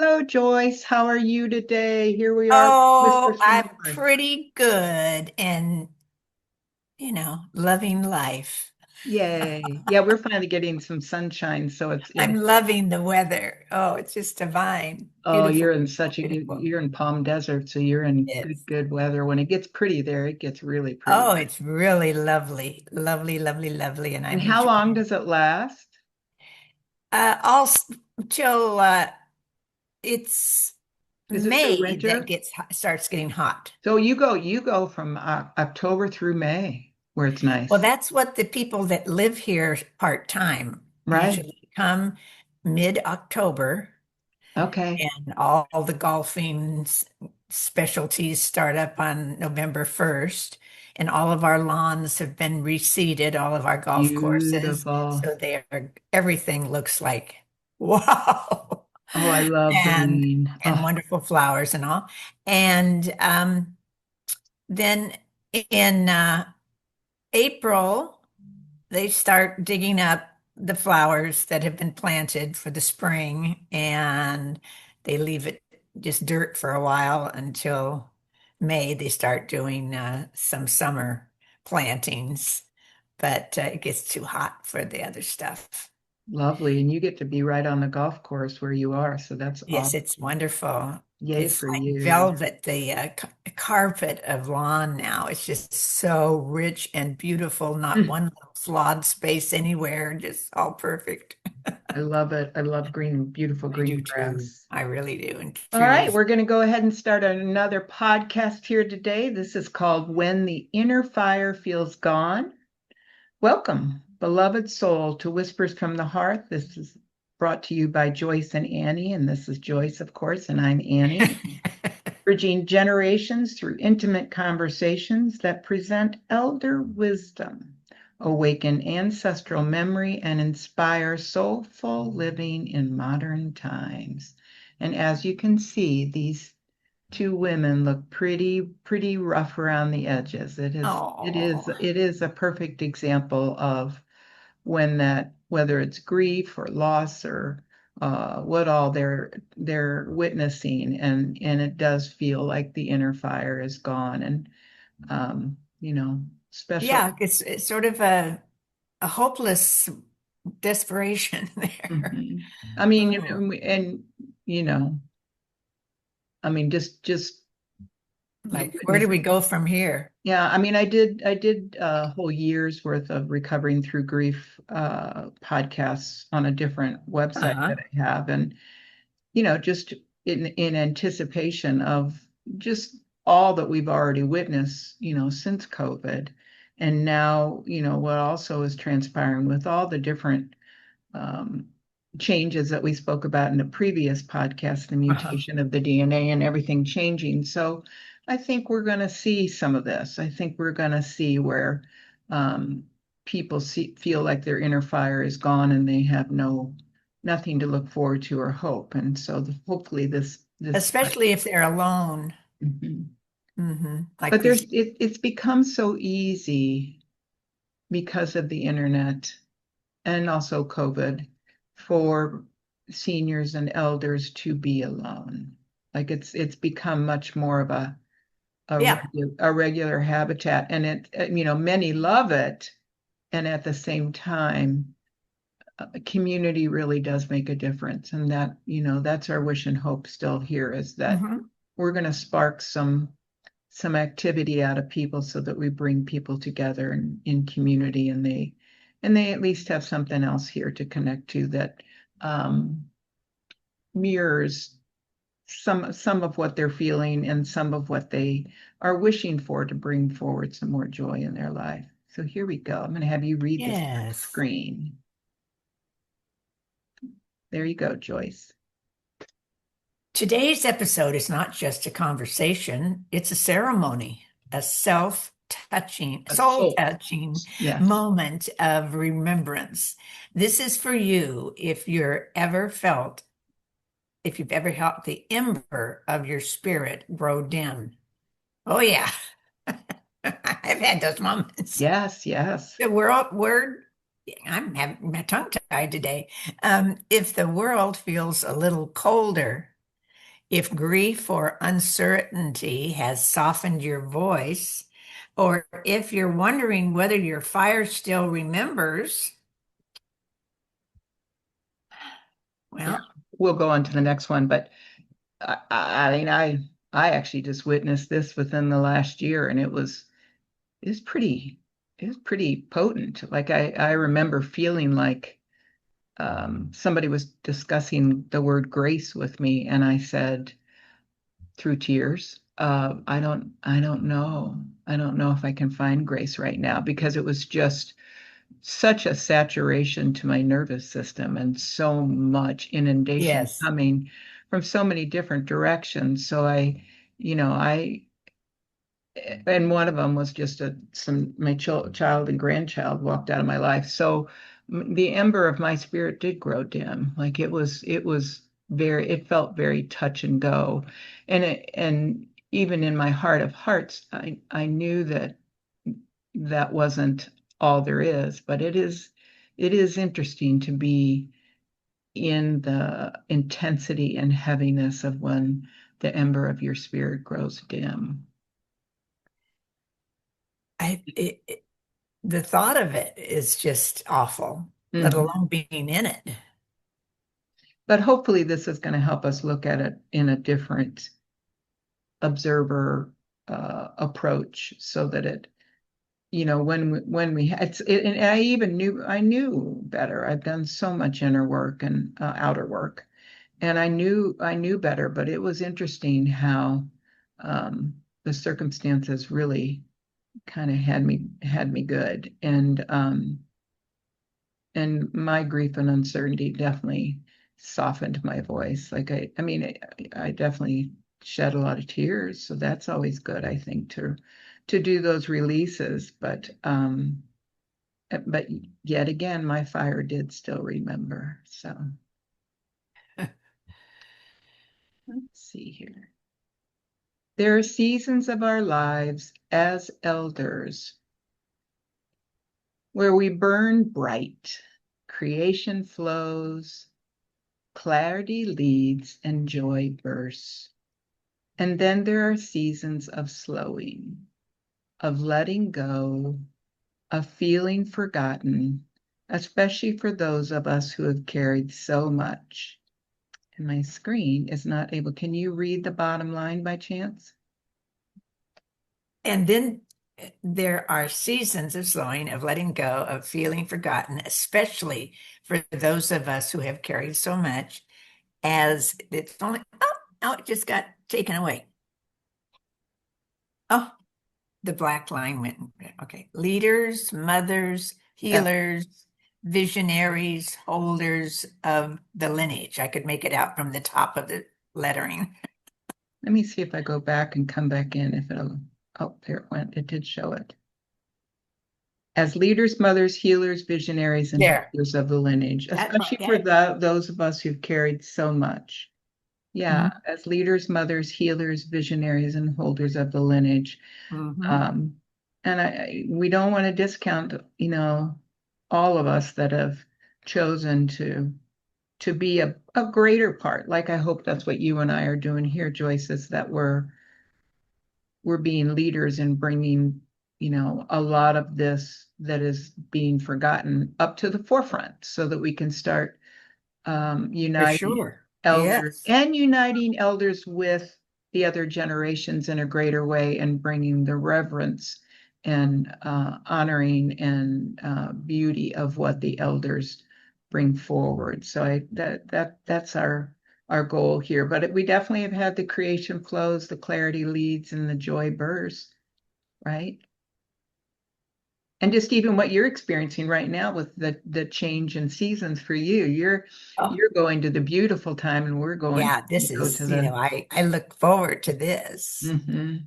Hello, Joyce. How are you today? Here we are, Oh, Whispers from the I'm Heart. pretty good and, loving life. Yay. Yeah, we're finally getting some sunshine, so I'm loving the weather. Oh, it's just divine. oh, Beautiful, you're in such a good, beautiful. you're in Palm Desert, so you're in It's, good weather. When it gets pretty there, it gets really pretty. oh, it's really lovely, lovely, lovely, lovely. And And I'm how long enjoying does it last? all till it's Is it through May that winter? starts getting hot. So you go from October through May, where it's Well, nice, that's what the people that live here part-time right? usually come mid-October. Okay. And all the golfing specialties start up on November 1st. And all of our lawns have been reseeded, all of our golf courses. Beautiful. So everything looks like, wow. Oh, I love And green. and Oh, wonderful flowers and all. And then in April, they start digging up the flowers that have been planted for the spring and they leave it just dirt for a while until May. They start doing some summer plantings, but it gets too hot for the other stuff. lovely. And you get to be right on the golf course where you are. So that's Yes, all. it's wonderful. Yay It's for like you. velvet, the carpet of lawn now. It's just so rich and beautiful, not Mm, one little flawed space anywhere, just all perfect. I love it. I love green, beautiful I green do too. grass. I really do. And All right, trees. we're going to go ahead and start another podcast here today. This is called When the Inner Fire Feels Gone. Welcome, beloved soul, to Whispers from the Heart. This is brought to you by Joyce and Annie, and this is Joyce, of course, and I'm Annie. Bridging generations through intimate conversations that present elder wisdom, awaken ancestral memory, and inspire soulful living in modern times. And as you can see, these two women look pretty rough around the edges. It is, it is, Oh, it is a perfect example of when that, whether it's grief or loss or what all they're witnessing, and it does feel like the inner fire is gone, and you know, special. yeah. It's sort of a hopeless desperation there. Mhm. I mean, Oh, and you know, I mean, just the like where do witness. we go from here? Yeah, I mean, I did a whole year's worth of recovering through grief podcasts on a different website Uh-huh. that I have, and just in anticipation of just all that we've already witnessed, since COVID, and now, what also is transpiring with all the different um, changes that we spoke about in the previous podcast, the Uh-huh. mutation of the DNA and everything changing. So I think we're going to see some of this. I think we're going to see where um, people feel like their inner fire is gone and they have nothing to look forward to or hope. And so hopefully this. Especially if they're alone. Mhm. Like But these. it's become so easy because of the internet and also COVID for seniors and elders to be alone. Like it's become much more of Yeah. a regular habitat, and many love it, and at the same time, community really does make a difference, and that's our wish and hope still here is that Hmm. we're going to spark some activity out of people so that we bring people together in community, and they at least have something else here to connect to that um, mirrors some of what they're feeling and some of what they are wishing for to bring forward some more joy in their life. So here we go. I'm going to have you read this Yes. screen. There you go, Joyce. Today's episode is not just a conversation, it's a ceremony, a self-touching, A soul. soul-touching Yes. moment of remembrance. This is for you if you've ever felt the ember of your spirit grow dim. Oh yeah, I've had those moments. Yes, yes. The word, I'm having my tongue tied today. If the world feels a little colder, If grief or uncertainty has softened your voice, or if you're wondering whether your fire still remembers, Yeah, well, we'll go on to the next one, but I mean, I actually just witnessed this within the last year, and it was pretty it was pretty potent. Like I remember feeling like somebody was discussing the word grace with me, and I said through tears, I don't know if I can find grace right now because it was just such a saturation to my nervous system and so much inundation yes. coming from so many different directions. So I and one of them was just my child and grandchild walked out of my life. So the ember of my spirit did grow dim. Like it felt very touch and go. And even in my heart of hearts, I knew that that wasn't all there is, but it is interesting to be in the intensity and heaviness of when the ember of your spirit grows dim. The thought of it is just awful, let Mhm. alone being in it. But hopefully this is going to help us look at it in a different observer approach so that and I knew better. I've done so much inner work and outer work, and I knew better, but it was interesting how the circumstances really kind of had me good, and my grief and uncertainty definitely softened my voice. I mean, I definitely shed a lot of tears, so that's always good, I think, to do those releases. But yet again, my fire did still remember. So let's see here. There are seasons of our lives as elders where we burn bright, creation flows, clarity leads, and joy bursts. And then there are seasons of slowing, of letting go, of feeling forgotten, especially for those of us who have carried so much. And my screen is not able. Can you read the bottom line by chance? And then there are seasons of slowing, of letting go, of feeling forgotten, especially for those of us who have carried so much, as it's only, oh, no, it just got taken away. Oh, the black line went. Okay. Leaders, mothers, Uh, healers, visionaries, holders of the lineage. I could make it out from the top of the lettering. Let me see if I go back and come back in if it'll. Oh, there it went. It did show it. As leaders, mothers, healers, visionaries, and There. holders of the lineage, That part, especially got for it. those of us who've carried so much. Yeah, Mm-hmm. as leaders, mothers, healers, visionaries, and holders of the lineage. Mm-hmm. Um, and we don't want to discount, all of us that have chosen to be a greater part. Like I hope that's what you and I are doing here, Joyce, is that we're being leaders and bringing, a lot of this that is being forgotten up to the forefront so that we can start For uniting sure. Yes. uniting elders with the other generations in a greater way and bringing the reverence and honoring and beauty of what the elders bring forward. So that's our goal here. But we definitely have had the creation flows, the clarity leads, and the joy bursts, right? And just even what you're experiencing right now with the change in seasons for you, Oh, you're going to the beautiful time, and we're going yeah, to this go to is, the. I look forward to this. Mhm.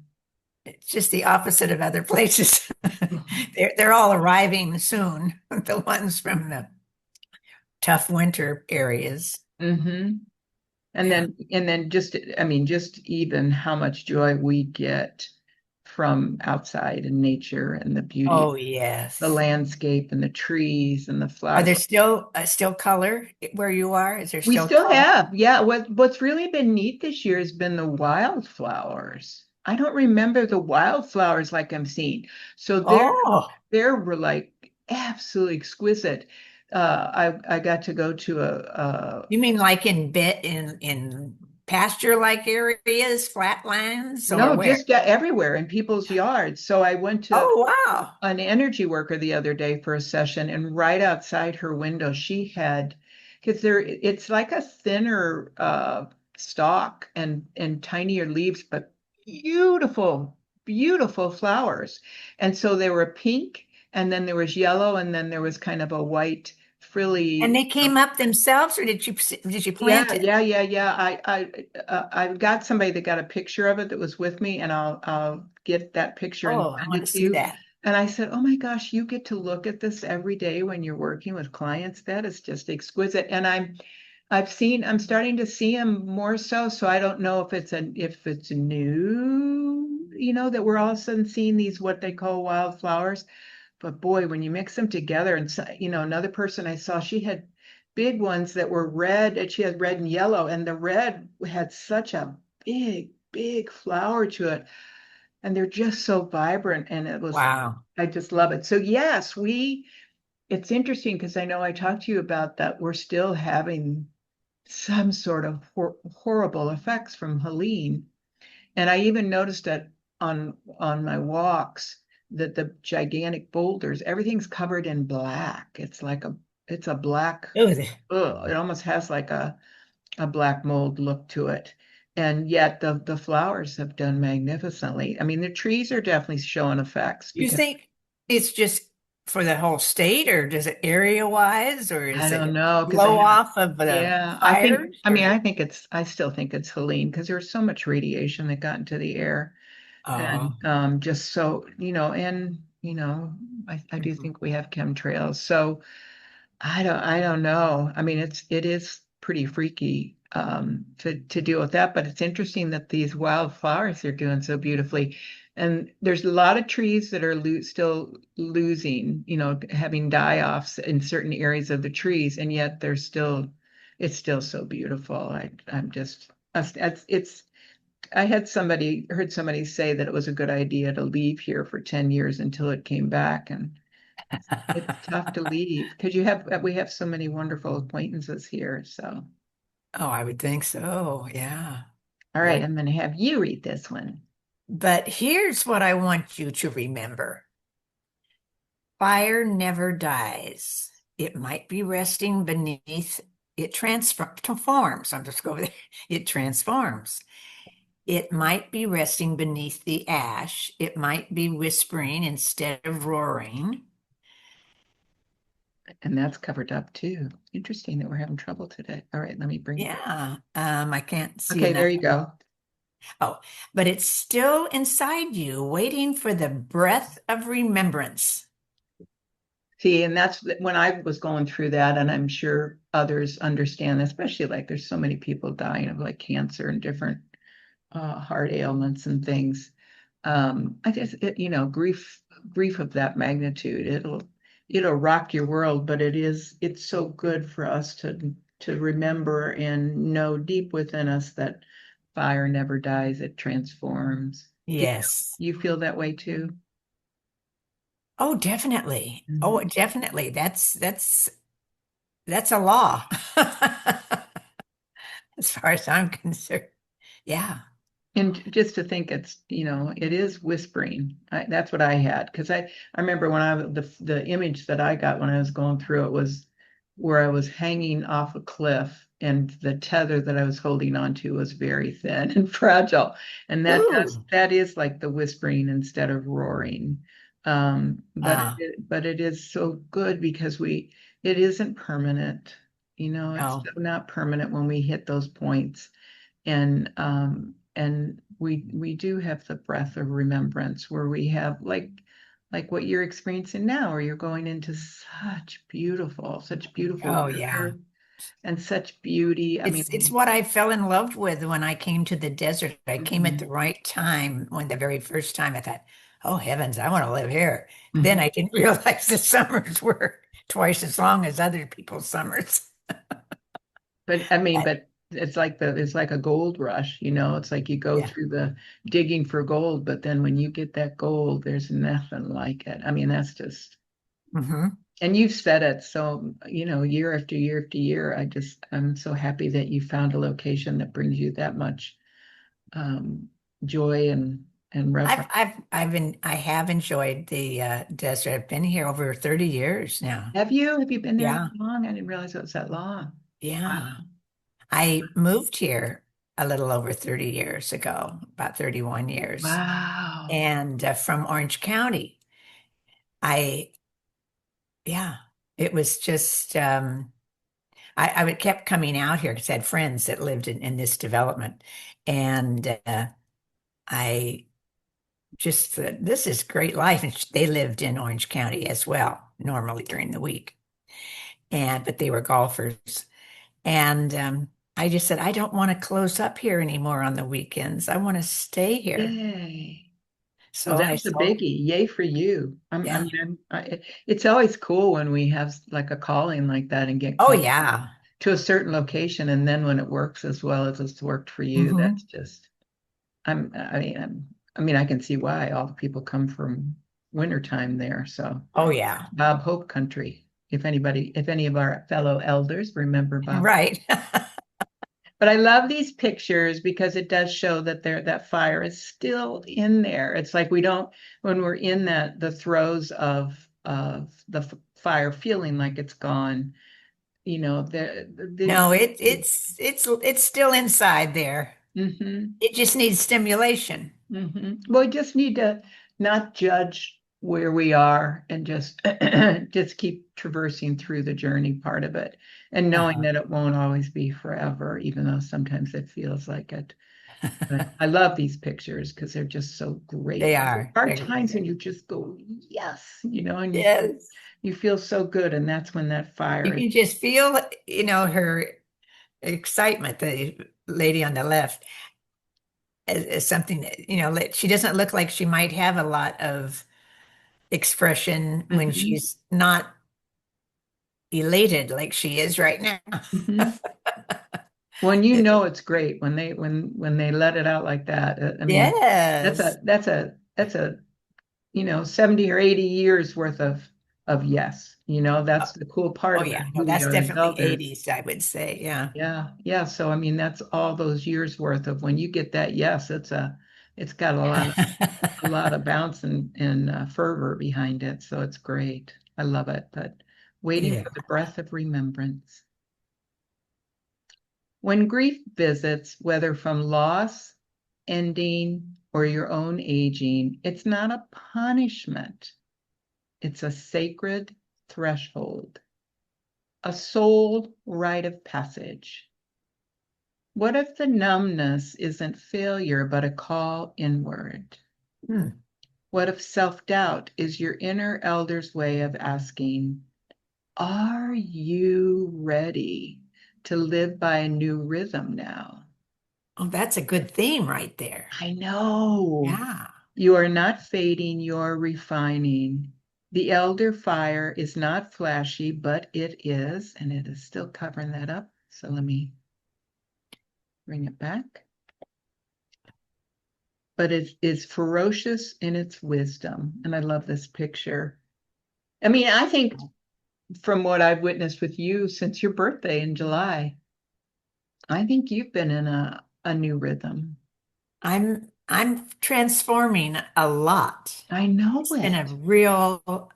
It's just the opposite of other places. They're all arriving soon, the ones from the tough winter areas. Mhm. And Yeah. then just I mean just even how much joy we get from outside and nature and the beauty, Oh, the yes. landscape and the trees and the Are flowers. there still color where you are? Is there We still still color? have, yeah. What's really been neat this year has been the wildflowers. I don't remember the wildflowers like I'm seeing. So Oh, there were like absolutely exquisite. I got to go to you mean like in pasture-like areas, flatlands, or no, where? just everywhere in people's yards. So I went to Oh, wow. an energy worker the other day for a session, and right outside her window, she had, because it's like a thinner stalk and tinier leaves, but beautiful, beautiful flowers. And so they were pink, and then there was yellow, and then there was kind of a white And frilly. they came up themselves, or did you plant Yeah, it? yeah, yeah, yeah. I've got somebody that got a picture of it that was with me, and I'll get that picture and Oh, I send want it to to see you. that. And I said, "Oh my gosh, you get to look at this every day when you're working with clients. That is just exquisite." And I'm starting to see them more so. So I don't know if it's new, that we're all of a sudden seeing these what they call wildflowers. But boy, when you mix them together, and so, another person I saw, she had big ones that were red, and she had red and yellow, and the red had such a big, big flower to it, and they're just so vibrant, and Wow. I just love it. So yes, it's interesting because I know I talked to you about that. We're still having some sort of horrible effects from Helene. And I even noticed that on my walks that the gigantic boulders, everything's covered in black. It's a black, Oh, ugh, it almost has like a black mold look to it. And yet the flowers have done magnificently. I mean, the trees are definitely showing effects you because think it's just for the whole state, or does it area wise, or I is don't it know because I blow haven't. off of the Yeah, fires, or? I still think it's Helene because there was so much radiation that got into the air. Oh, And just so, I do mhm. think we have chemtrails. So I don't know. I mean, it is pretty freaky to deal with that, but it's interesting that these wildflowers are doing so beautifully. And there's a lot of trees that are still losing, having die-offs in certain areas of the trees, and yet it's still so beautiful. I'm just, it's I heard somebody say that it was a good idea to leave here for 10 years until it came back. And it's tough to leave because we have so many wonderful acquaintances here. So, Oh, I would think so. Yeah. all right, Very. I'm going to have you read this one. But here's what I want you to remember. Fire never dies. It might be resting beneath, it transforms. I'm just going there. It transforms. It might be resting beneath the ash. It might be whispering instead of roaring. And that's covered up too. Interesting that we're having trouble today. All right, let me bring it. Yeah, I can't see Okay, there enough. you go. Oh, but it's still inside you, waiting for the breath of remembrance. See, and when I was going through that, and I'm sure others understand, especially like there's so many people dying of like cancer and different heart ailments and things. I just, grief of that magnitude, it'll rock your world, but it's so good for us to remember and know deep within us that fire never dies, it transforms. Yes. You feel that way too? Oh, definitely. Oh, Mhm. definitely. That's a law. As far as I'm concerned. Yeah. And just to think it is whispering. That's what I had because I remember when the image that I got when I was going through it was where I was hanging off a cliff and the tether that I was holding onto was very thin and fragile. And Ooh. that is like the whispering instead of roaring. Uh, But it is so good because it isn't permanent. It's no. so not permanent when we hit those points and we do have the breath of remembrance where we have like what you're experiencing now, where you're going into such beautiful Oh, yeah. weather. and such beauty. I It's mean, what I fell in love with when I came to the desert. I came at the mhm, right time when the very first time I thought, oh heavens, I want to live here. Then mhm. I didn't realize the summers were twice as long as other people's summers. But I mean, But but it's like a gold rush, you know. It's like you go yeah. through the digging for gold, but then when you get that gold, there's nothing like it. I mean, that's just, Hmm. and you've said it so, year after year after year. I'm so happy that you found a location that brings you that much um, joy and reverence. I have enjoyed the desert. I've been here over 30 years now. Have you? Have you been there Yeah. that long? I didn't realize it was that long. Wow. Yeah. I moved here a little over 30 years ago, about 31 years, Wow. and from Orange County. I, yeah, it was just, I would kept coming out here because I had friends that lived in this development. And I just thought, this is great life. And they lived in Orange County as well, normally during the week. But they were golfers. And I just said, I don't want to close up here anymore on the weekends. I want to stay here. Yay. Well, So I that's a sold. biggie. Yay for you. I Yeah. mean, it's always cool when we have like a calling like that and get Oh, called yeah. to a certain location, and then when it works as well as it's worked for you, that's Hmm. just. I mean, I can see why all the people come from wintertime there. So Oh, yeah. Bob Hope country. If any of our fellow elders remember Bob. Right. But I love these pictures because it does show that that fire is still in there. It's like we don't when we're in the throes of the fire, feeling like it's gone. The No, it's still inside there. hmm It just needs stimulation. Well, we just need to not judge where we are and just just keep traversing through the journey part of it, and knowing Uh-huh. that it won't always be forever, even though sometimes it feels like it. But I love these pictures because they're just so great. They There are. are They're times when great. you just go, yes, and Yes. you feel so good, and that's when that You fire is. can just feel, her excitement, the lady on the left, as something that, she doesn't look like she might have a lot of expression when Mhm, she's not elated like she is right now. mhm. When it's great when they let it out like that. I mean, Yes. that's a 70 or 80 years worth of yes. Oh, That's the cool part oh, about yeah. No, who we that's are as definitely elders. 80s, I would say. Yeah. Yeah, yeah. So I mean, that's all those years worth of when you get that yes, it's got a lot of bounce and fervor behind it. So it's great. I love it. But waiting Yeah. for the breath of remembrance. When grief visits, whether from loss, ending, or your own aging, it's not a punishment. It's a sacred threshold, a soul rite of passage. What if the numbness isn't failure, but a call inward? Hmm. What if self doubt is your inner elder's way of asking, are you ready to live by a new rhythm now? Oh, that's a good theme right there. I know. Yeah. You are not fading, you're refining. The elder fire is not flashy, but it is, and it is still covering that up. So let me bring it back. But it is ferocious in its wisdom. And I love this picture. I mean, I think from what I've witnessed with you since your birthday in July, I think you've been in a new rhythm. I'm transforming a lot. I know It's been a it. real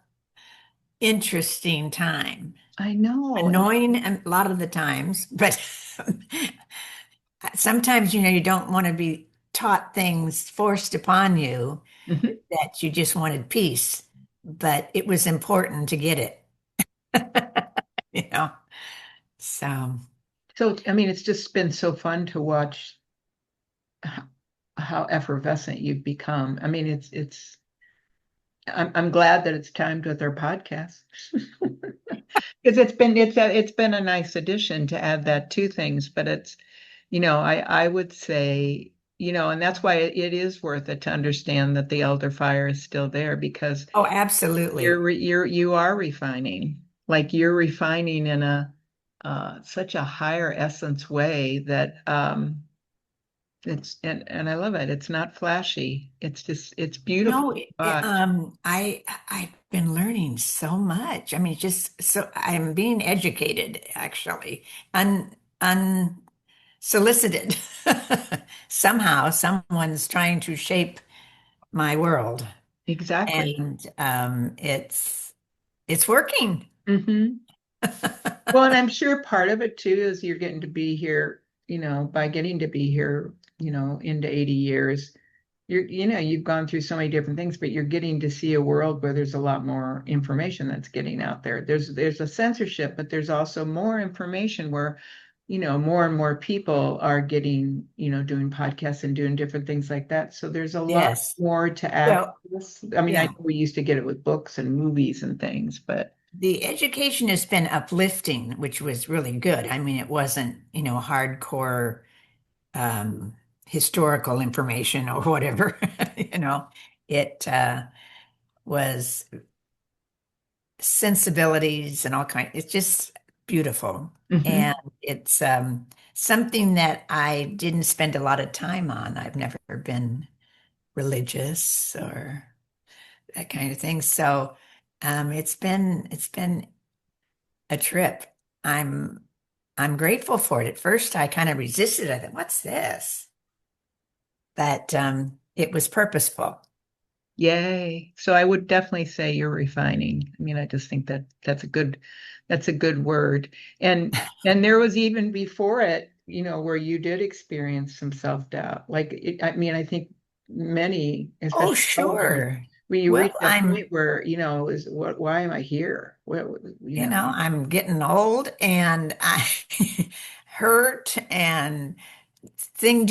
interesting time. I know. Annoying a lot of the times, but sometimes, you don't want to be taught things forced upon you Mhm. that you just wanted peace, but it was important to get it, you know. So, So, I mean, it's just been so fun to watch how effervescent you've become. I mean, I'm glad that it's timed with our podcast. Because it's been a nice addition to add that to things, but it's, I would say, and that's why it is worth it to understand that the elder fire is still there because Oh, absolutely. you are refining, like you're refining in a such a higher essence way that and I love it. It's not flashy. It's just it's beautiful No, to watch. I've been learning so much. I mean, just so I'm being educated actually, un unsolicited. Somehow, someone's trying to shape my world, Exactly. and it's working. Hmm. Well, and I'm sure part of it too is you're getting to be here, by getting to be here, into 80 years, you've gone through so many different things, but you're getting to see a world where there's a lot more information that's getting out there. There's a censorship, but there's also more information where, more and more people are getting, doing podcasts and doing different things like that. So there's a lot Yes. more to Well, access. I mean, I yeah. know we used to get it with books and movies and things, but The education has been uplifting, which was really good. I mean, it wasn't, hardcore um, historical information or whatever, you know. It was sensibilities and all kind. It's just beautiful, and mhm. it's something that I didn't spend a lot of time on. I've never been religious or that kind of thing, so it's been a trip. I'm I'm grateful for it. At first, I kind of resisted. I thought, "What's this?" But it was purposeful. Yay. So I would definitely say you're refining. I mean, I just think that that's a good word. And there was even before it, where you did experience some self-doubt. Like I mean, I think many, Oh, especially elders, sure. when you Well, reach that point where, is what why am I here? What. I'm getting old and I hurt and things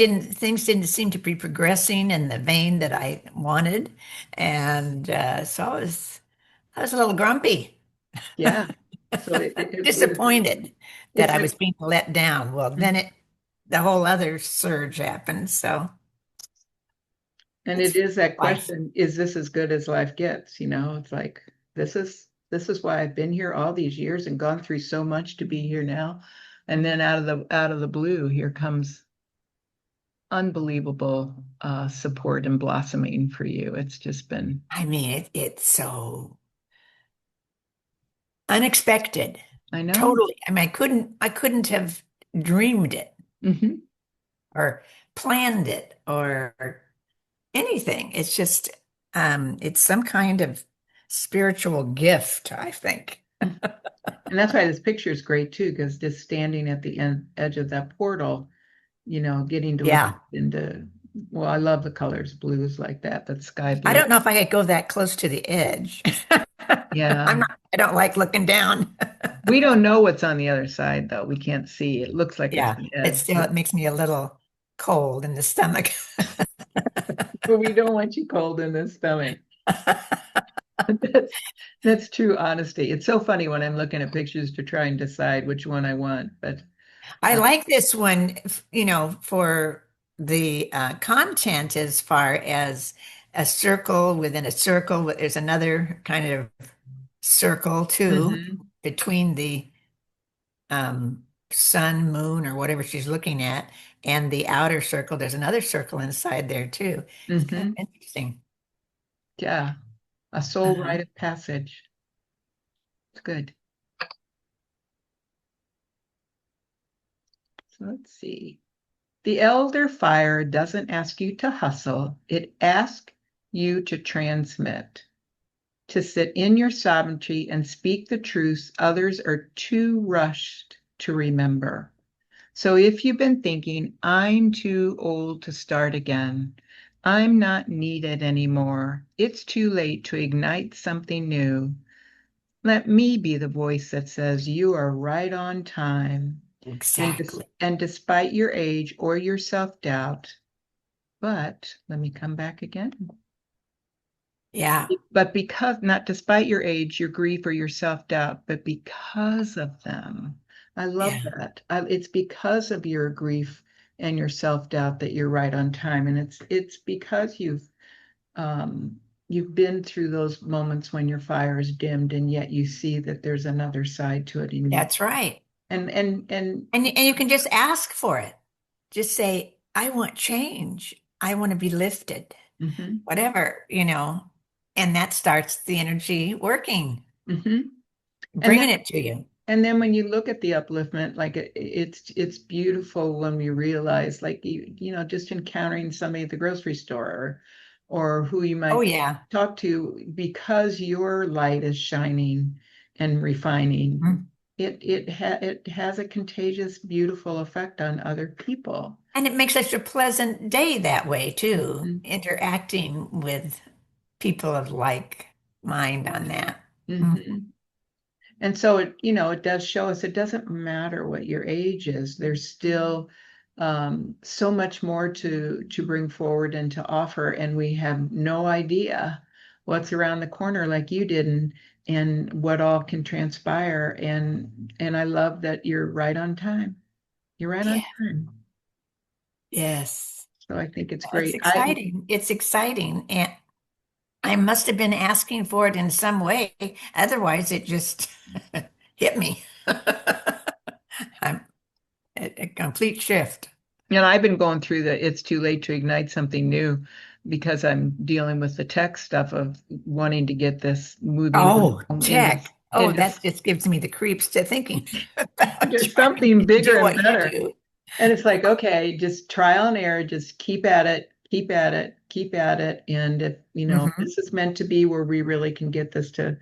didn't seem to be progressing in the vein that I wanted. And so I was a little grumpy, Yeah. So it was disappointed that it's I a was being let down. Well, then the whole other surge happened. So And it it's is that life. question, is this as good as life gets? It's like this is why I've been here all these years and gone through so much to be here now. And then out of the blue, here comes unbelievable support and blossoming for you. It's just been, I mean, it's so unexpected. I know. Totally. I mean, I couldn't have dreamed it Hmm. or planned it or anything. It's just it's some kind of spiritual gift, I think. And that's why this picture is great too, because just standing at the edge of that portal, getting to look Yeah. into, well, I love the colors, blues like that, that sky I blue. don't know if I could go that close to the edge. Yeah. I don't like looking down. We don't know what's on the other side, though. We can't see. It looks like it's Yeah. an It's edge, still, it makes me a little cold in the stomach. but we don't want you cold in the stomach. That's that's true honesty. It's so funny when I'm looking at pictures to try and decide which one I want. But I uh, like this one, for the content as far as a circle within a circle. There's another kind of circle too mhm, between the sun, moon, or whatever she's looking at, and the outer circle. There's another circle inside there too. It's kind of mhm, interesting. yeah, a soul Uh-huh. rite of passage. It's good. So let's see. The elder fire doesn't ask you to hustle. It asks you to transmit, to sit in your sovereignty and speak the truths others are too rushed to remember. So if you've been thinking, I'm too old to start again, I'm not needed anymore, it's too late to ignite something new, let me be the voice that says you are right on time. Exactly. And despite your age or your self doubt, but let me come back again. Yeah. But because, not despite your age, your grief, or your self-doubt, but because of them. I love Yeah. that. It's because of your grief and your self-doubt that you're right on time. And it's because um, you've been through those moments when your fire is dimmed, and yet you see that there's another side to it. That's right. And And you can just ask for it. Just say, I want change. I want to be lifted. mhm, Whatever, and that starts the energy working, mhm. And bringing it to you. And then when you look at the upliftment, like it's beautiful when we realize, like just encountering somebody at the grocery store, or who you Oh, might yeah. talk to, because your light is shining and refining. Mhm. It has a contagious, beautiful effect on other people. And it makes such a pleasant day that way, too, Mm-hmm. interacting with people of like mind on that. Mhm. Mm-hmm. And so it does show us it doesn't matter what your age is. There's still so much more to bring forward and to offer, and we have no idea what's around the corner, like you did, and what all can transpire. And I love that you're right on time. You're right on Yeah. time. Yes. So I think it's It's great. exciting. It's exciting. And I must have been asking for it in some way. Otherwise, it just hit me. I'm a complete shift. I've been going through the it's too late to ignite something new, because I'm dealing with the tech stuff of wanting to get this moving Oh, into tech. Oh, into that just gives me the creeps to thinking about just trying something to bigger do and what you better. do. And it's like, okay, just trial and error, just keep at it, keep at it, keep at it. And if, Hmm. this is meant to be where we really can get this to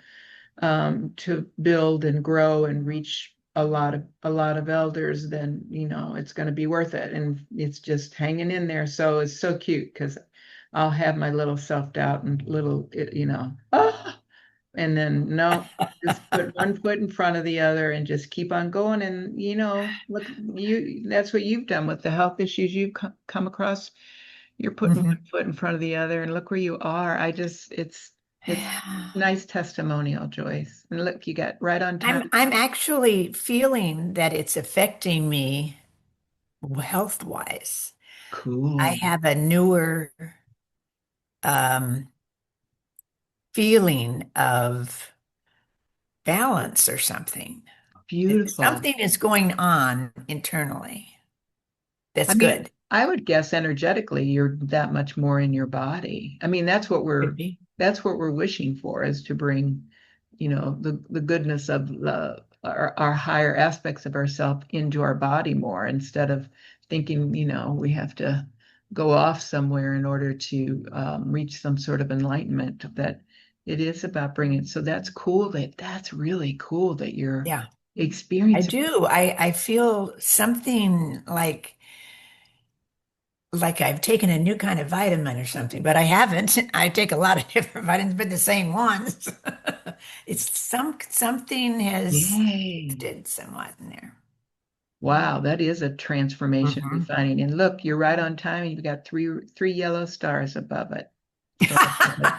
build and grow and reach a lot of elders, then it's going to be worth it. And it's just hanging in there. So it's so cute, because I'll have my little self-doubt and little, and then no, just put one foot in front of the other and just keep on going. And look, that's what you've done with the health issues you've come across. You're putting one Hmm. foot in front of the other, and look where you are. It's nice testimonial, Joyce. And look, you got right on time. I'm actually feeling that it's affecting me health wise. I Cool. have a newer um, feeling of balance or something. Beautiful. Something is going on internally. I That's mean, good. I would guess energetically you're that much more in your body. I mean, Could be. that's what we're wishing for, is to bring, the goodness of our higher aspects of ourselves into our body more, instead of thinking, we have to go off somewhere in order to reach some sort of enlightenment. That it is about bringing. So that's cool. That's really cool that you're Yeah. I experiencing. do. I feel something like I've taken a new kind of vitamin or something, but I haven't. I take a lot of different vitamins, but the same ones. It's something has Yay. shifted somewhat in there. Wow, that is a transformation Hmm. refining. And look, you're right on time. You've got three yellow stars above it. So I love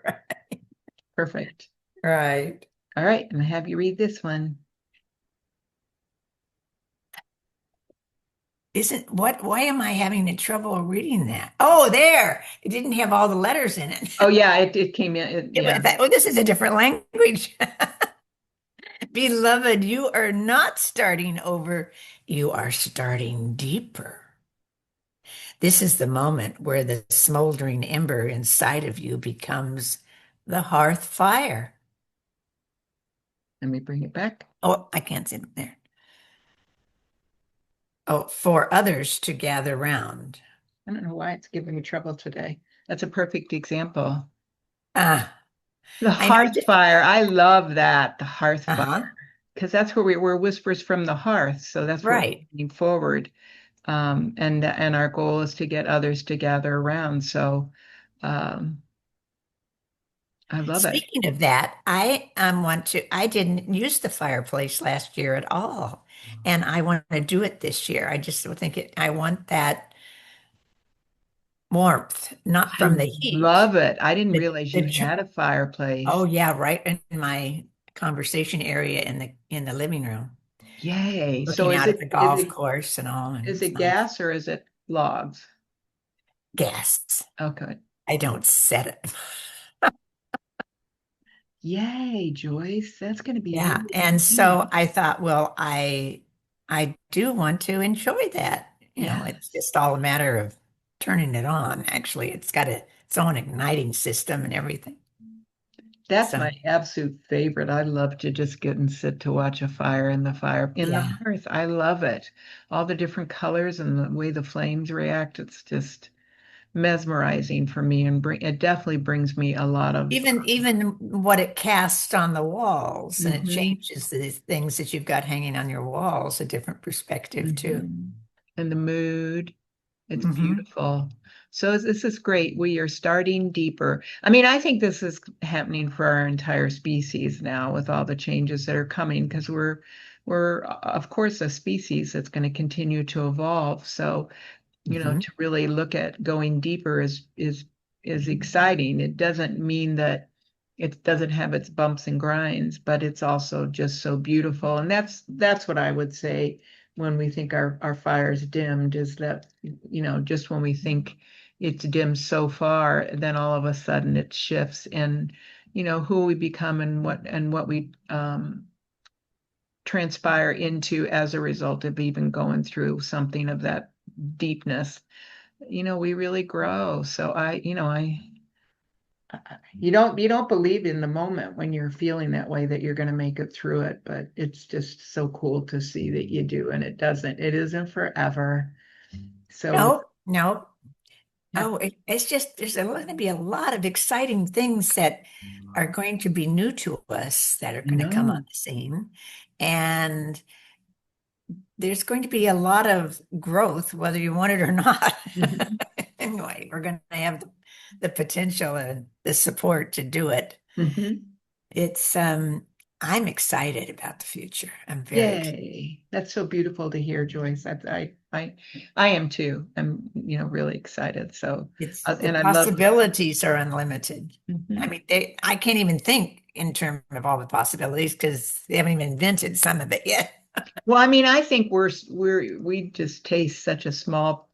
it. Perfect. Right. All right, I'm gonna have you read this one. Isn't what, why am I having trouble reading that? Oh, there. It didn't have all the letters in it. Oh yeah, it came in. Yeah. Oh, this is a different language. Beloved, you are not starting over. You are starting deeper. This is the moment where the smoldering ember inside of you becomes the hearth fire. Let me bring it back. Oh, I can't see it there. Oh, for others to gather round. I don't know why it's giving me trouble today. That's a perfect example. Ah, The I know. hearth fire. I love that. The hearth fire. Uh-huh. Because that's where we're whispers from the hearth. So that's what we're Right. bringing forward. And our goal is to get others to gather around. So um, I love it. Speaking of that, I didn't use the fireplace last year at all. And I want to do it this year. I just think I want that warmth, not I from the heat. love it. I didn't The, realize the, you ch- had a oh fireplace. yeah, right in my conversation area in the living room, Yay. So looking is out at it the is golf it course and all, and is it's it nice. gas or is it logs? Gas. Okay. I don't set it. Yay, Joyce. That's going to be Yeah. really And convenient. so I thought, well, I do want to enjoy that. It's Yes. just all a matter of turning it on. Actually, it's got its own igniting system and everything. That's So my absolute favorite. I love to just get and sit to watch a fire in the yeah. hearth. I love it. All the different colors and the way the flames react. It's just mesmerizing for me and it definitely brings me a lot of Even what it casts on the walls, and it mhm, changes the things that you've got hanging on your walls, a different perspective too. mhm. And the mood. It's Hmm. beautiful. So this is great. We are starting deeper. I mean, I think this is happening for our entire species now with all the changes that are coming because we're of course a species that's going to continue to evolve. So Hmm. to really look at going deeper is exciting. It doesn't mean that it doesn't have its bumps and grinds, but it's also just so beautiful. And that's what I would say when we think our fire's dimmed, is that, just when we think it's dimmed so far, then all of a sudden it shifts and who we become and what we transpire into as a result of even going through something of that deepness, we really grow. So you don't believe in the moment when you're feeling that way that you're going to make it through it, but it's just so cool to see that you do, and it isn't forever. So No, no. yeah. Oh, it's just there's going to be a lot of exciting things that are going to be new to us that are going to come on No. the scene. And there's going to be a lot of growth, whether you want it or not. Mhm. Anyway, we're going to have the potential and the support to do it. Mhm. It's I'm excited about the future. I'm very excited. Yay. That's so beautiful to hear, Joyce. I am too. I'm, really excited. So, It's the and I love. possibilities are unlimited. I Mhm. mean, I can't even think in terms of all the possibilities because they haven't even invented some of it yet. Well, I mean, I think we just taste such a small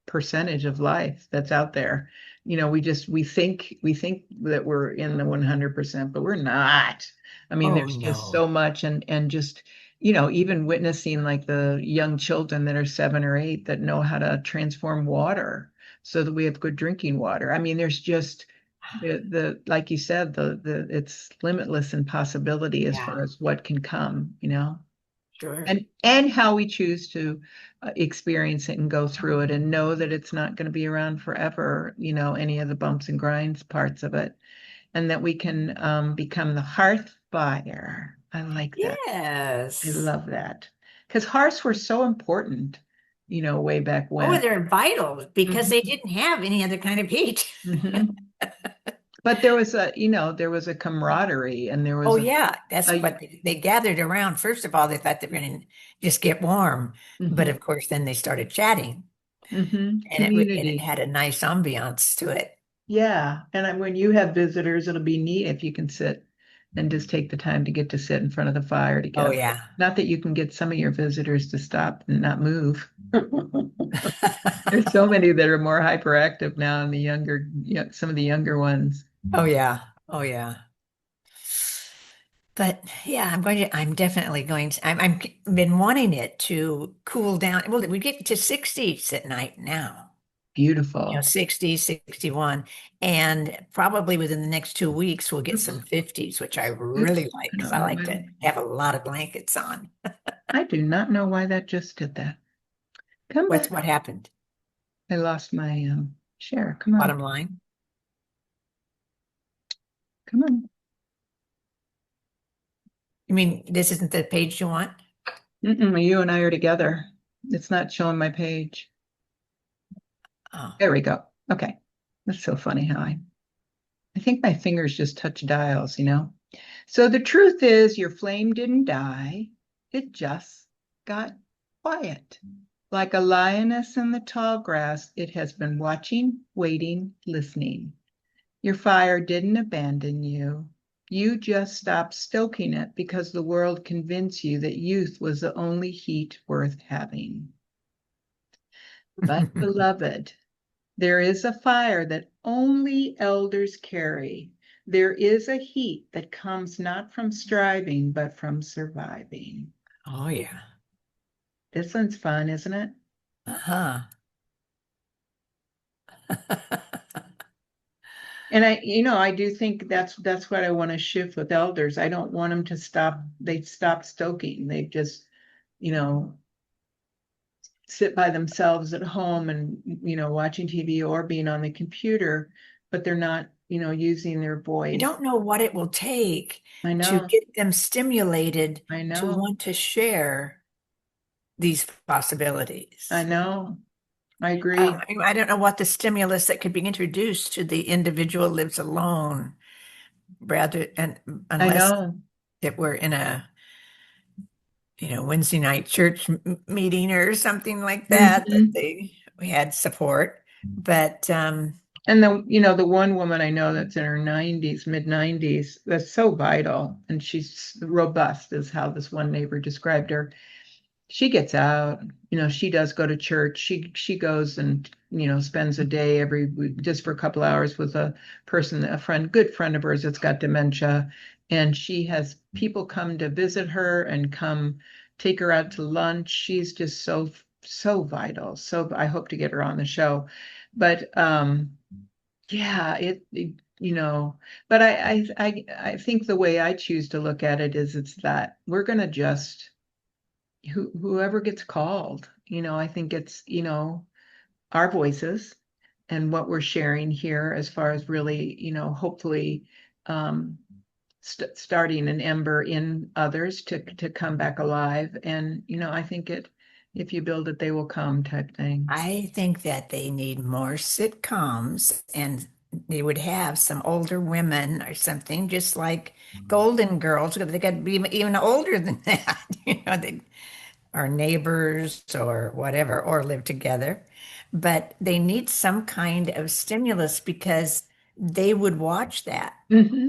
percentage of life that's out there. We think that we're in the 100%, but we're not. I mean, Oh there's just so no. much, and just even witnessing like the young children that are 7 or 8 that know how to transform water so that we have good drinking water. I mean, there's just the like you said, the it's limitless in possibility as far Yeah, as what can come. sure. And how we choose to experience it and go through it and know that it's not going to be around forever, any of the bumps and grinds parts of it, and that we can become the hearth fire. I like that. I Yes. love that because hearths were so important, way back Oh, when. they're vital because they Mhm. didn't have any other kind of heat. Mhm. But there was a camaraderie and there Oh was yeah, that's a what they gathered around. First of all, they thought they were going to just get warm, but mhm, of course, then they started chatting, and it community. had a nice ambiance to it. Yeah, and when you have visitors, it'll be neat if you can sit and just take the time to get to sit in front of the fire Oh together. yeah. Not that you can get some of your visitors to stop and not move. There's so many that are more hyperactive now, and some of the younger ones. Oh yeah. Oh yeah. But yeah, I'm definitely going to, I'm been wanting it to cool down. Well, we get to 60s at night now, Beautiful. 60, 61, and probably within the next 2 weeks, we'll get some 50s, which I Oops, really like I because don't I know like why. to have a lot of blankets on. I do not know why that just did that. Come back. What happened? I lost my share. Come on, Bottom line. come on. You mean this isn't the page you want? You and I are together. It's not showing my page. Oh, There we go. Okay. That's so funny how I think my fingers just touch dials. So the truth is, your flame didn't die. It just got quiet. Like a lioness in the tall grass, it has been watching, waiting, listening. Your fire didn't abandon you. You just stopped stoking it because the world convinced you that youth was the only heat worth having. But, beloved, there is a fire that only elders carry. There is a heat that comes not from striving, but from surviving. Oh, yeah. This one's fun, isn't it? Uh-huh. And I do think that's what I want to shift with elders. I don't want them to stop. They stop stoking. They just, you know, sit by themselves at home and, watching TV or being on the computer, but they're not, using their I voice. don't know what it will take I to know, get them stimulated I to know, want to share these I possibilities. know. I agree. I don't know what the stimulus that could be introduced to the individual lives alone, rather, and I unless know. it were in a, Wednesday night church meeting or something like that, that Mhm. we had support. But And the one woman I know that's in her 90s, mid 90s, that's so vital. And she's robust, is how this one neighbor described her. She gets out, she does go to church. She goes and, spends a day every week just for a couple hours with a person, a friend, good friend of hers that's got dementia. And she has people come to visit her and come take her out to lunch. She's just so, so vital. So I hope to get her on the show. But yeah, but I think the way I choose to look at it is it's that we're gonna just whoever gets called, I think it's, our voices and what we're sharing here as far as really, hopefully um, starting an ember in others to come back alive. And, I think if you build it, they will come type thing. I think that they need more sitcoms and they would have some older women or something, just like Golden Girls, because they could be even older than that. They are neighbors or whatever, or live together. But they need some kind of stimulus because they would watch that,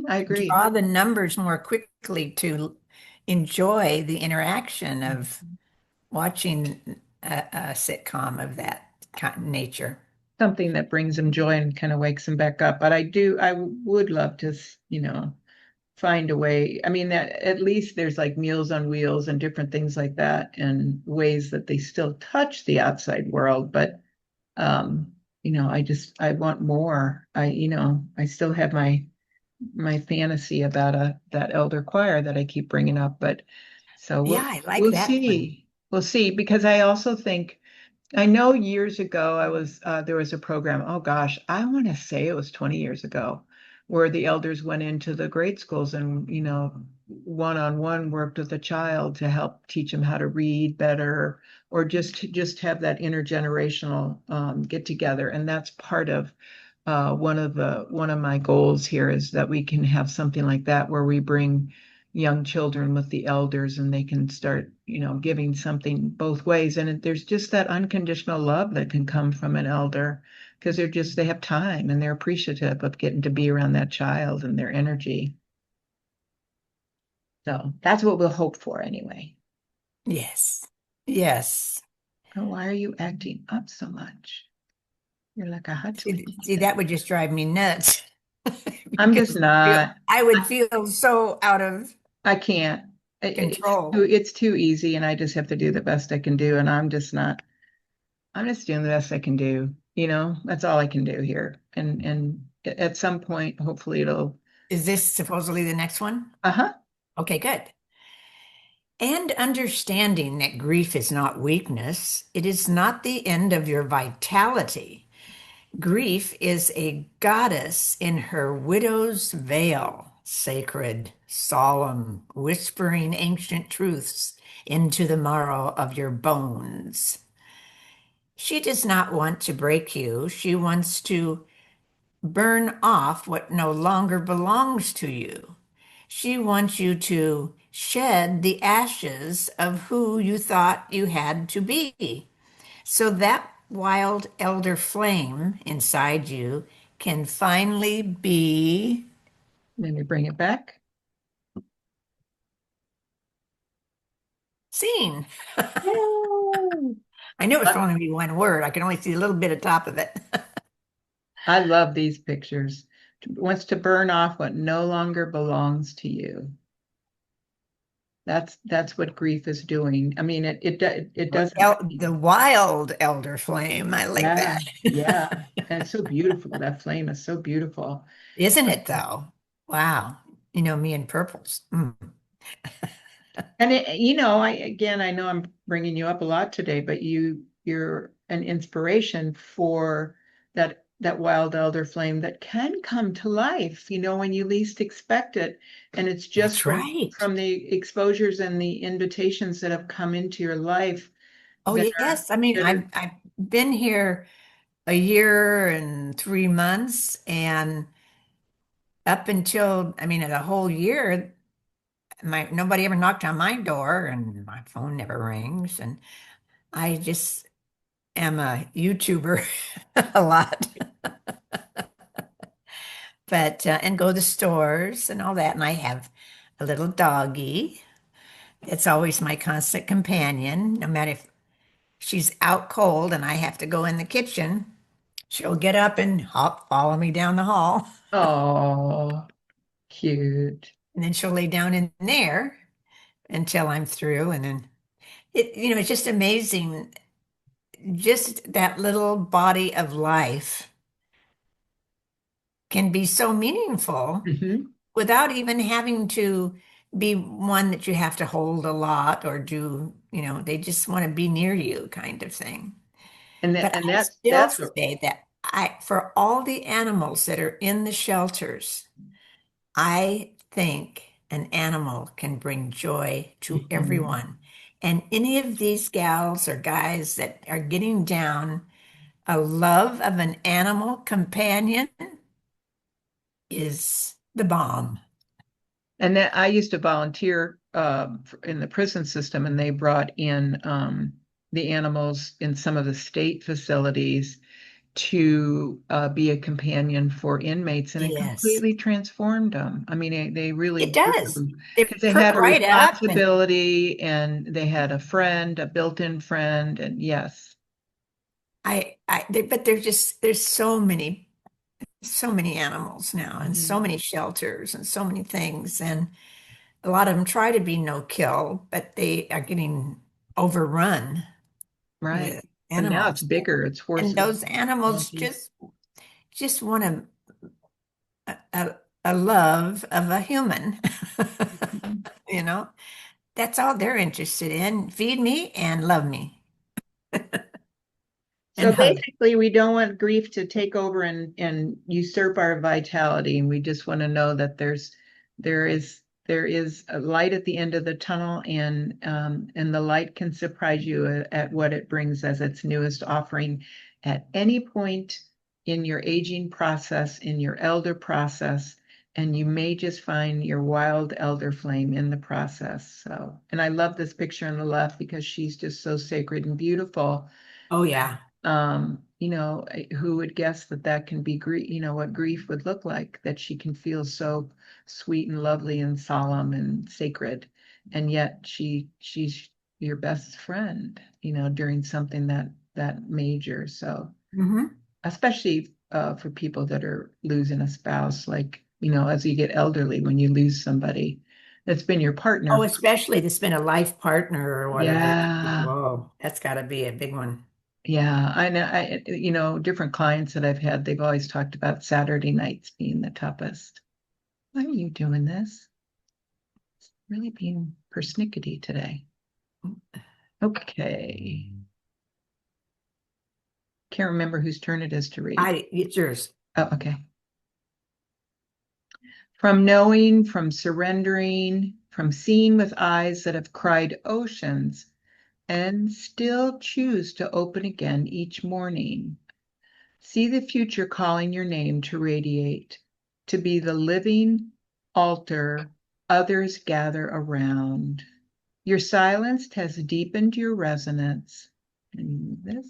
I agree. draw the numbers more quickly to enjoy the interaction of watching a sitcom of that nature. Something that brings them joy and kind of wakes them back up. But I would love to, find a way. I mean, that at least there's like Meals on Wheels and different things like that, and ways that they still touch the outside world. But um, I want more. I still have my fantasy about that elder choir that I keep bringing up. But so Yeah, we'll I like we'll that one. see. We'll see, because I also think I know years ago there was a program, oh gosh, I want to say it was 20 years ago, where the elders went into the grade schools and, one-on-one worked with a child to help teach them how to read better, or just have that intergenerational get together. And that's part of one of my goals here, is that we can have something like that where we bring young children with the elders and they can start, giving something both ways. And there's just that unconditional love that can come from an elder, because they have time and they're appreciative of getting to be around that child and their energy. So that's what we'll hope for anyway. Yes. Yes. Oh, why are you acting up so much? You're like a hot See, tomato. that would just drive me nuts I'm just because not. I would feel so out of I can't. control. It's too easy, and I just have to do the best I can do. And I'm just not. I'm just doing the best I can do. That's all I can do here. And at some point, hopefully, it'll. Is this supposedly the next one? Uh-huh. Okay, good. And understanding that grief is not weakness, it is not the end of your vitality. Grief is a goddess in her widow's veil, sacred, solemn, whispering ancient truths into the marrow of your bones. She does not want to break you. She wants to burn off what no longer belongs to you. She wants you to shed the ashes of who you thought you had to be. So that wild elder flame inside you can finally be Let me bring it back. seen. Yay! I knew it was I only be one word. I can only see a little bit of top of it. I love these pictures. Wants to burn off what no longer belongs to you. That's what grief is doing. I mean, it doesn't The mean, wild elder flame. I like yeah, that. yeah. And it's so beautiful. That flame is so beautiful. Isn't it though? Wow. You know, me in purples. Mm. And I know I'm bringing you up a lot today, but you're an inspiration for that wild elder flame that can come to life, when you least expect it. And it's just That's from right. from the exposures and the invitations that have come into your life Oh, that are yes. I mean, that are I've been here a year and 3 months, and up until, I mean, a whole year, my nobody ever knocked on my door, and my phone never rings, and I just am a YouTuber a lot, but and go to stores and all that, and I have a little doggie. It's always my constant companion, no matter if she's out cold and I have to go in the kitchen. She'll get up and hop, follow me down the hall, oh, cute. and then she'll lay down in there until I'm through. And then it's just amazing, just that little body of life can be so meaningful Hmm. without even having to be one that you have to hold a lot or do, they just want to be near you kind of thing. And But that and I that's still that's what say that for all the animals that are in the shelters, I think an animal can bring joy to Mhm. everyone. And any of these gals or guys that are getting down, a love of an animal companion is the bomb. And that I used to volunteer in the prison system, and they brought in the animals in some of the state facilities to be a companion for inmates, and it Yes, completely transformed them. I mean, they really it does. grew They because they perk had a right up, and responsibility, and they had a friend, a built-in friend, and yes. but there's so many animals now, and so Mhm. many shelters, and so many things, and a lot of them try to be no kill, but they are getting overrun Right. with And now it's animals. bigger. It's And horses, those animals donkeys. just want a love of a human. Mhm. You know, that's all they're interested in. Feed me and love me So and hug. basically, we don't want grief to take over and usurp our vitality, and we just want to know that there is a light at the end of the tunnel, and the light can surprise you at what it brings as its newest offering at any point in your aging process, in your elder process, and you may just find your wild elder flame in the process. So, and I love this picture on the left because she's just so sacred and beautiful. Oh yeah. Who would guess that can be grief, what grief would look like, that she can feel so sweet and lovely and solemn and sacred. And yet she's your best friend, during something that major. So Hmm. especially for people that are losing a spouse, like, as you get elderly, when you lose somebody that's been your partner. Oh, especially to spend a life partner or whatever. Yeah. Whoa, that's got to be a big one. Yeah, I know. Different clients that I've had, they've always talked about Saturday nights being the toughest. Why are you doing this? Really being persnickety today. Okay. Can't remember whose turn it is to read. It's yours. Oh, okay. From knowing, from surrendering, from seeing with eyes that have cried oceans and still choose to open again each morning. See the future calling your name to radiate, to be the living altar others gather around. Your silence has deepened your resonance. And this.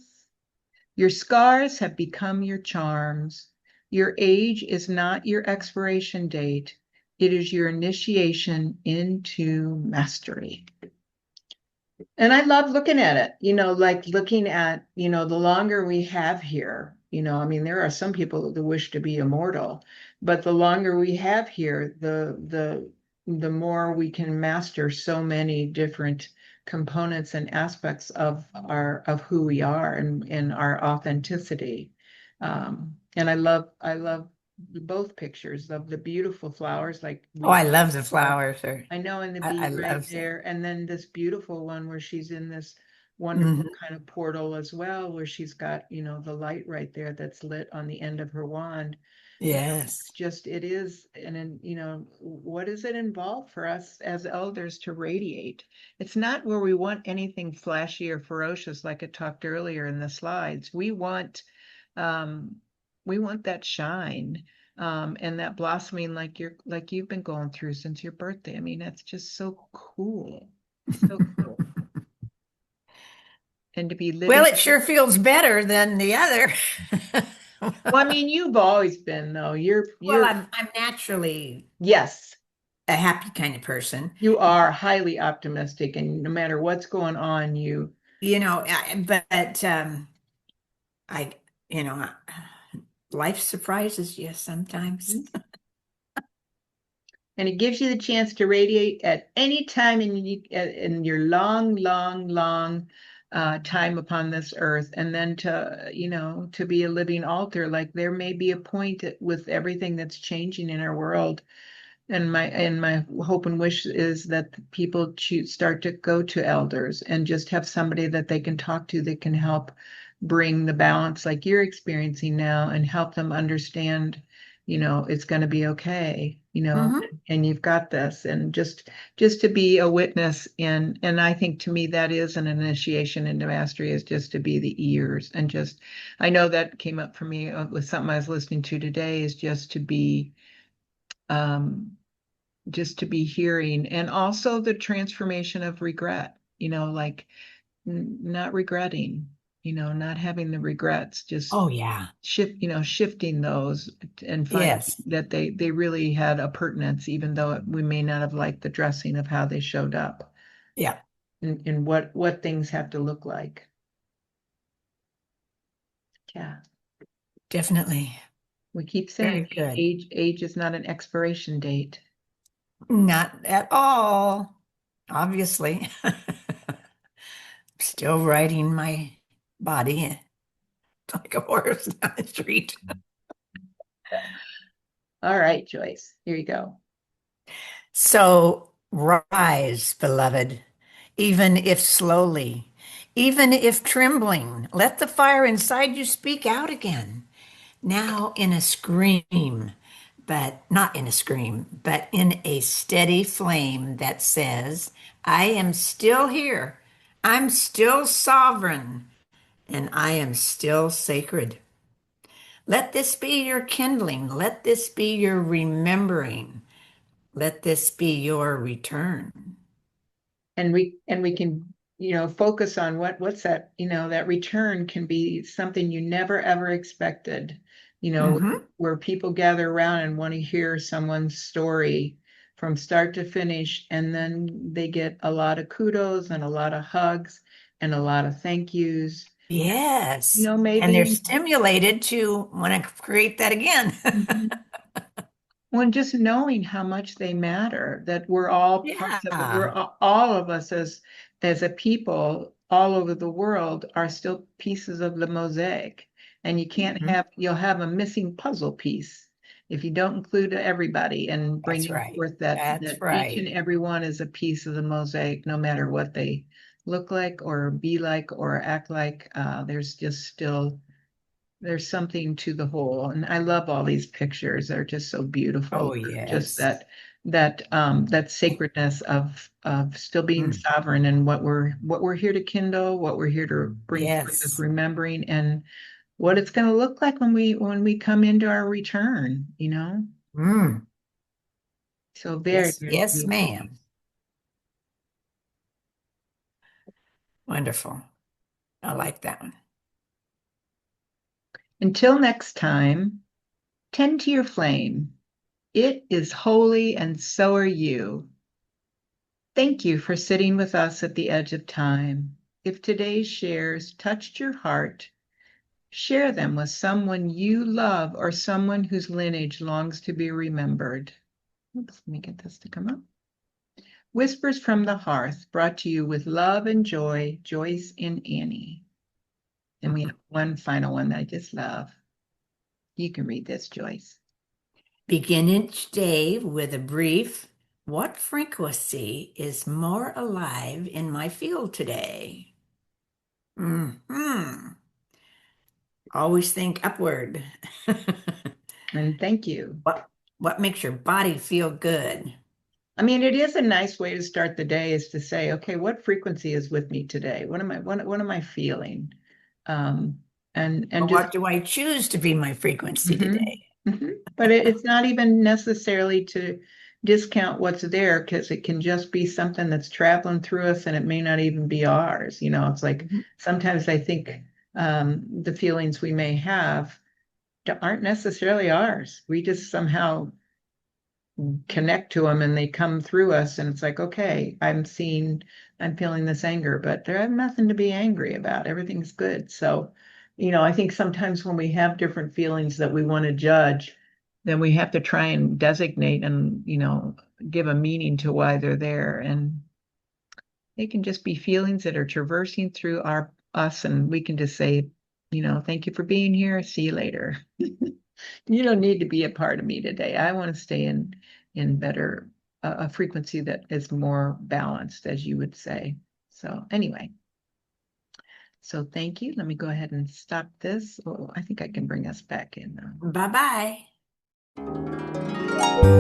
Your scars have become your charms. Your age is not your expiration date. It is your initiation into mastery. And I love looking at it, like looking at, the longer we have here, I mean, there are some people that wish to be immortal, but the longer we have here, the more we can master so many different components and aspects of who we are and our authenticity. And I love both pictures of the beautiful flowers like Oh, we I love the flowers. Or I know, and the I bee right love them. there, and then this beautiful one where she's in this wonderful Hmm. kind of portal as well, where she's got, the light right there that's lit on the end of her wand. Yes. It is, and what does it involve for us as elders to radiate? It's not where we want anything flashy or ferocious, like I talked earlier in the slides. Um, we want that shine, and that blossoming like you've been going through since your birthday. I mean, that's just so cool. So cool. And to be Well, living. it sure feels better than the other. Well, I mean, you've always been though. Well, You're I'm naturally yes, a happy kind of person. you are highly optimistic, and no matter what's going on, But I, you know, life surprises you sometimes. Mhm. And it gives you the chance to radiate at any time in your long, long, long time upon this earth, and then to be a living altar. Like there may be a point with everything that's changing in our world. And my hope and wish is that people start to go to elders and just have somebody that they can talk to that can help bring the balance like you're experiencing now and help them understand, it's going to be okay, Hmm. and you've got this. And just to be a witness and I think to me that is an initiation into mastery, is just to be the ears and just I know that came up for me with something I was listening to today, is um just to be hearing, and also the transformation of regret, like not regretting, not having the regrets, just Oh, yeah. shifting those and finding Yes. that they really had a pertinence, even though we may not have liked the dressing of how they showed up, Yeah, and what things have to look like. Yeah, definitely. we keep saying Very good. age is not an expiration date. Not at all, obviously. Still riding my body like a horse down the street. All right, Joyce, here you go. So rise, beloved, even if slowly, even if trembling. Let the fire inside you speak out again. Now in a scream, but not in a scream, but in a steady flame that says, I am still here. I'm still sovereign, and I am still sacred. Let this be your kindling. Let this be your remembering. Let this be your return. And we can focus on what's that, that return can be something you never ever expected, Hmm. where people gather around and want to hear someone's story from start to finish, and then they get a lot of kudos and a lot of hugs and a lot of thank yous, Yes. And they're maybe. stimulated to want to create that again. Mhm. Well, just knowing how much they matter, that we're all parts of it. Yeah. All of us as a people all over the world are still pieces of the mosaic. And Mhm. you'll have a missing puzzle piece if you don't include everybody, and That's bringing right. forth that That's each right. and every one is a piece of the mosaic, no matter what they look like or be like or act like. There's something to the whole. And I love all these pictures. They're just so beautiful. Oh, Just yes. that sacredness of still being Mm. sovereign, and what we're here to kindle, what we're here to bring forth as Yes. remembering, and what it's going to look like when we come into our return. Mm. So very, Yes. very Yes, beautiful. ma'am. Wonderful. I like that one. Until next time, tend to your flame. It is holy, and so are you. Thank you for sitting with us at the edge of time. If today's shares touched your heart, share them with someone you love or someone whose lineage longs to be remembered. Oops, let me get this to come up. Whispers from the Hearth, brought to you with love and joy, Joyce and Annie. And we have one final one that I just love. You can read this, Joyce. Begin each day with a brief, what frequency is more alive in my field today? Hmm. Always think upward. And thank you. What makes your body feel good? I mean, it is a nice way to start the day is to say, okay, what frequency is with me today? What am I feeling? Um, and Or just what do I choose to be my frequency mhm, today? mhm. But it's not even necessarily to discount what's there because it can just be something that's traveling through us and it may not even be ours. It's like Mhm. sometimes I think the feelings we may have aren't necessarily ours. We just somehow connect to them and they come through us and it's like, okay, I'm feeling this anger, but there have nothing to be angry about. Everything's good. So, I think sometimes when we have different feelings that we want to judge, then we have to try and designate and, give a meaning to why they're there. And they can just be feelings that are traversing through us and we can just say, thank you for being here. See you later. You don't need to be a part of me today. I want to stay in better a frequency that is more balanced, as you would say. So anyway, so thank you. Let me go ahead and stop this. Oh, I think I can bring us back in now. Bye bye.